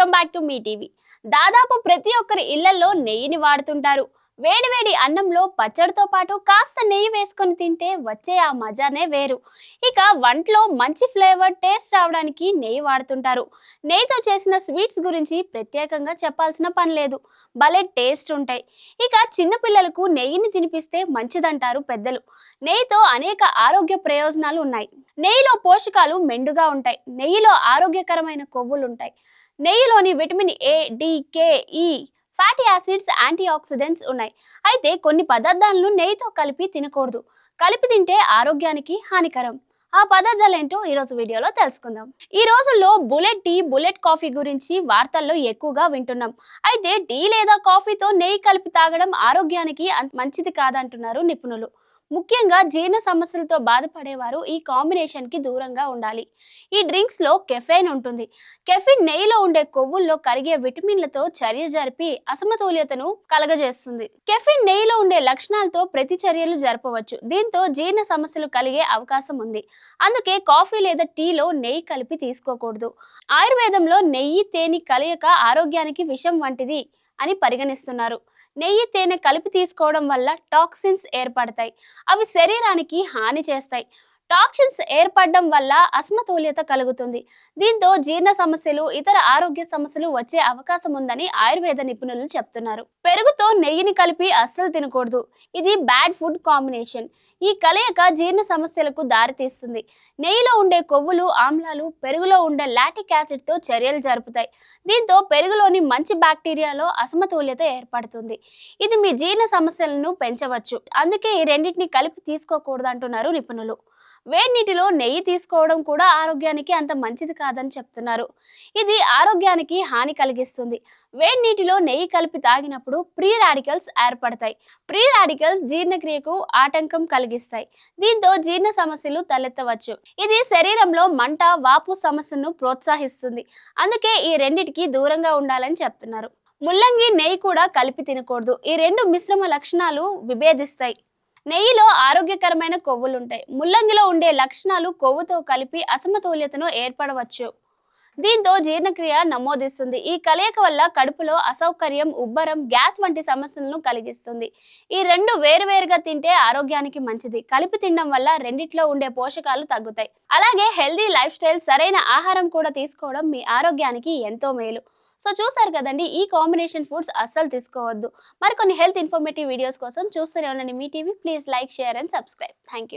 Welcome back to me TV. దాదాపు ప్రతి ఒక్కరి ఇళ్లలో నెయ్యిని వాడుతుంటారు. వేడివేడి అన్నంలో పచ్చడితో పాటు కాస్త నెయ్యి వేసుకొని తింటే వచ్చే ఆ మజానే వేరు. ఇక వంటలో మంచి ఫ్లేవర్ టేస్ట్ రావడానికి నెయ్యి వాడుతుంటారు. నెయ్యితో చేసిన స్వీట్స్ గురించి ప్రత్యేకంగా చెప్పాల్సిన పని లేదు. భలే టేస్ట్ ఉంటాయి. ఇక చిన్నపిల్లలకు నెయ్యిని తినిపిస్తే మంచిదంటారు పెద్దలు. నెయ్యితో అనేక ఆరోగ్య ప్రయోజనాలు ఉన్నాయి. నెయ్యిలో పోషకాలు మెండుగా ఉంటాయి. నెయ్యిలో ఆరోగ్యకరమైన కొవ్వులు ఉంటాయి. నెయ్యిలోని విటమిన్ ఏ, డి, కే, ఈ, ఫ్యాటీ యాసిడ్స్, యాంటీ ఆక్సిడెంట్స్ ఉన్నాయి. అయితే కొన్ని పదార్థాలను నెయ్యితో కలిపి తినకూడదు. కలిపి తింటే ఆరోగ్యానికి హానికరం. ఆ పదార్థాలు ఏంటో ఈరోజు వీడియోలో తెలుసుకుందాం. ఈ రోజుల్లో బుల్లెట్ టీ, బుల్లెట్ కాఫీ గురించి వార్తల్లో ఎక్కువగా వింటున్నాం. అయితే టీ లేదా కాఫీతో నెయ్యి కలిపి తాగడం ఆరోగ్యానికి మంచిది కాదంటున్నారు నిపుణులు. ముఖ్యంగా జీర్ణ సమస్యలతో బాధపడేవారు ఈ కాంబినేషన్ కి దూరంగా ఉండాలి. ఈ డ్రింక్స్ లో కెఫెన్ ఉంటుంది. కెఫిన్ నెయ్యిలో ఉండే కొవ్వుల్లో కరిగే విటమిన్లతో చర్య జరిపి అసమతుల్యతను కలగజేస్తుంది. కెఫిన్ నెయ్యిలో ఉండే లక్షణాలతో ప్రతిచర్యలు జరపవచ్చు. దీంతో జీర్ణ సమస్యలు కలిగే అవకాశం ఉంది. అందుకే కాఫీ లేదా టీలో నెయ్యి కలిపి తీసుకోకూడదు. ఆయుర్వేదంలో నెయ్యి తేనె కలయిక ఆరోగ్యానికి విషం వంటిది అని పరిగణిస్తున్నారు. నెయ్యి తేనె కలిపి తీసుకోవడం వల్ల టాక్సిన్స్ ఏర్పడతాయి. అవి శరీరానికి హాని చేస్తాయి. టాక్సిన్స్ ఏర్పడడం వల్ల అసమతుల్యత కలుగుతుంది. దీంతో జీర్ణ సమస్యలు, ఇతర ఆరోగ్య సమస్యలు వచ్చే అవకాశం ఉందని ఆయుర్వేద నిపుణులు చెప్తున్నారు. పెరుగుతో నెయ్యిని కలిపి అస్సలు తినకూడదు. ఇది బ్యాడ్ ఫుడ్ కాంబినేషన్. ఈ కలయిక జీర్ణ సమస్యలకు దారితీస్తుంది. నెయ్యిలో ఉండే కొవ్వులు, ఆమ్లాలు పెరుగులో ఉండే లాటిక్ యాసిడ్ తో చర్యలు జరుపుతాయి. దీంతో పెరుగులోని మంచి బ్యాక్టీరియాలో అసమతుల్యత ఏర్పడుతుంది. ఇది మీ జీర్ణ సమస్యలను పెంచవచ్చు. అందుకే ఈ రెండింటిని కలిపి తీసుకోకూడదు అంటున్నారు నిపుణులు. వేడి నీటిలో నెయ్యి తీసుకోవడం కూడా ఆరోగ్యానికి అంత మంచిది కాదని చెప్తున్నారు. ఇది ఆరోగ్యానికి హాని కలిగిస్తుంది. వేడి నీటిలో నెయ్యి కలిపి తాగినప్పుడు ప్రీ రాడికల్స్ ఏర్పడతాయి. ప్రీ రాడికల్స్ జీర్ణక్రియకు ఆటంకం కలిగిస్తాయి. దీంతో జీర్ణ సమస్యలు తలెత్తవచ్చు. ఇది శరీరంలో మంట, వాపు సమస్యను ప్రోత్సహిస్తుంది. అందుకే ఈ రెండిటికి దూరంగా ఉండాలని చెప్తున్నారు. ముల్లంగి, నెయ్యి కూడా కలిపి తినకూడదు. ఈ రెండు మిశ్రమ లక్షణాలు విభేదిస్తాయి. నెయ్యిలో ఆరోగ్యకరమైన కొవ్వులుంటాయి. ముల్లంగిలో ఉండే లక్షణాలు కొవ్వుతో కలిపి అసమతుల్యతను ఏర్పడవచ్చు. దీంతో జీర్ణక్రియ నమోదిస్తుంది. ఈ కలయిక వల్ల కడుపులో అసౌకర్యం, ఉబ్బరం, గ్యాస్ వంటి సమస్యలను కలిగిస్తుంది. ఈ రెండు వేరువేరుగా తింటే ఆరోగ్యానికి మంచిది. కలిపి తినడం వల్ల రెండిట్లో ఉండే పోషకాలు తగ్గుతాయి. అలాగే హెల్దీ లైఫ్ స్టైల్, సరైన ఆహారం కూడా తీసుకోవడం మీ ఆరోగ్యానికి ఎంతో మేలు. సో చూసారు కదండి, ఈ కాంబినేషన్ ఫుడ్స్ అస్సలు తీసుకోవద్దు. మరికొన్ని హెల్త్ ఇన్ఫర్మేటివ్ వీడియోస్ కోసం చూస్తూనే ఉండండి మీ TV. Please like, share and subscribe. Thank you.